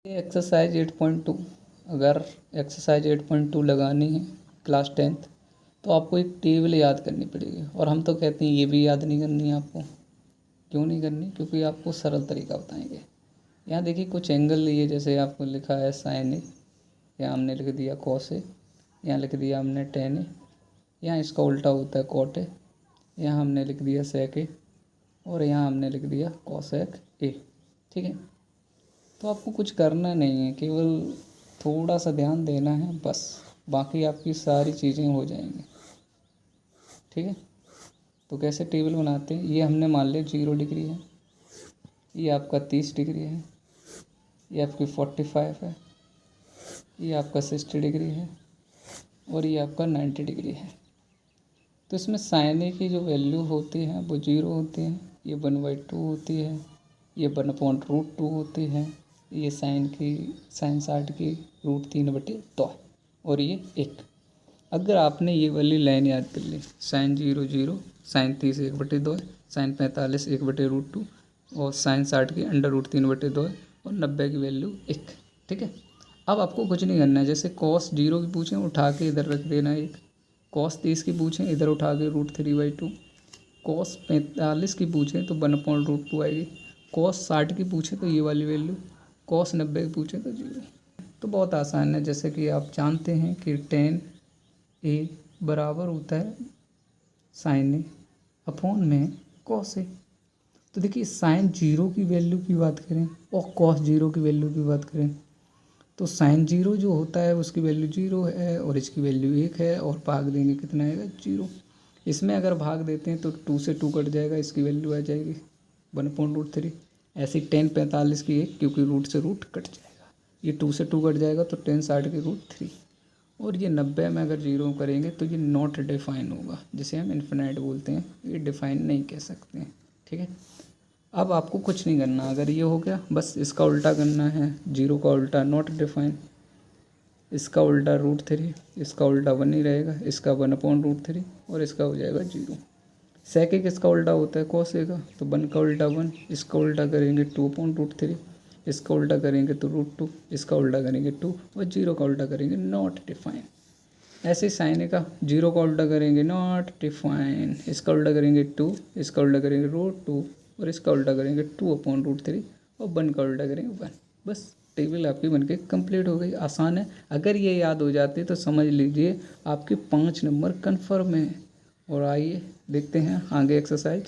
ये एक्सरसाइज 8.2, अगर एक्सरसाइज 8.2 लगानी है क्लास 10th तो आपको एक टेबल याद करनी पड़ेगी। और हम तो कहते हैं ये भी याद नहीं करनी है आपको। क्यों नहीं करनी? क्योंकि आपको सरल तरीका बताएंगे। यहाँ देखिए कुछ एंगल लिए, जैसे आपको लिखा है साइन ए, यहाँ हमने लिख दिया कॉस ए, यहाँ लिख दिया हमने टेन ए, यहाँ इसका उल्टा होता है कॉट ए, यहाँ हमने लिख दिया सेक ए, और यहाँ हमने लिख दिया कॉसेक ए। ठीक है, तो आपको कुछ करना नहीं है, केवल थोड़ा सा ध्यान देना है बस, बाकी आपकी सारी चीज़ें हो जाएंगी। ठीक है, तो कैसे टेबल बनाते हैं, ये हमने मान लिया 0 डिग्री है, ये आपका 30 डिग्री है, ये आपकी 45 है, ये आपका 60 डिग्री है, और ये आपका 90 डिग्री है। तो इसमें साइन ए की जो वैल्यू होती है वो 0 होती है, ये 1/2 होती है, ये 1/√2 होती है, ये साइन 60 की √3/2 और ये 1। अगर आपने ये वाली लाइन याद कर ली, साइन 0 0, साइन 30 1/2 है, साइन 45 1/√2 और साइन 60 की √3/2 है, और 90 की वैल्यू 1। ठीक है, अब आपको कुछ नहीं करना है। जैसे कॉस 0 की पूछें उठा के इधर रख देना एक, कॉस 30 की पूछें इधर उठा के √3/2, कॉस 45 की पूछें तो 1/√2 आएगी, कॉस 60 की पूछें तो ये वाली वैल्यू, कॉस 90 की पूछें तो 0। तो बहुत आसान है। जैसे कि आप जानते हैं कि tan A बराबर होता है साइन ए अपॉन में कॉस ए। तो देखिए साइन 0 की वैल्यू की बात करें और कॉस 0 की वैल्यू की बात करें, तो साइन 0 जो होता है उसकी वैल्यू 0 है और इसकी वैल्यू 1 है, और भाग देंगे कितना आएगा 0। इसमें अगर भाग देते हैं तो 2 से 2 कट जाएगा, इसकी वैल्यू आ जाएगी 1/√3। ऐसी tan 45 की 1, क्योंकि रूट से रूट कट जाएगा, ये 2 से 2 कट जाएगा तो tan 60 की √3। और ये 90 में अगर 0 करेंगे तो ये नॉट डिफाइन होगा, जिसे हम इन्फिनाइट बोलते हैं, ये डिफाइन नहीं कह सकते हैं। ठीक है, अब आपको कुछ नहीं करना, अगर ये हो गया बस इसका उल्टा करना है, 0 का उल्टा नॉट डिफाइन, इसका उल्टा √3, इसका उल्टा 1 ही रहेगा, इसका 1/√3 और इसका हो जाएगा 0। सेक ए किसका उल्टा होता है कॉस ए का, तो 1 का उल्टा 1, इसका उल्टा करेंगे 2/√3, इसका उल्टा करेंगे तो √2, इसका उल्टा करेंगे 2, और 0 का उल्टा करेंगे नॉट डिफाइन। ऐसे ही साइन ए का 0 का उल्टा करेंगे नॉट डिफाइन, इसका उल्टा करेंगे 2, इसका उल्टा करेंगे √2 और इसका उल्टा करेंगे 2/√3 और 1 का उल्टा करेंगे 1। बस टेबल आपकी बनके कंप्लीट हो गई। आसान है, अगर ये याद हो जाती है तो समझ लीजिए आपके 5 नंबर कन्फर्म है। और आइए देखते हैं आगे एक्सरसाइज।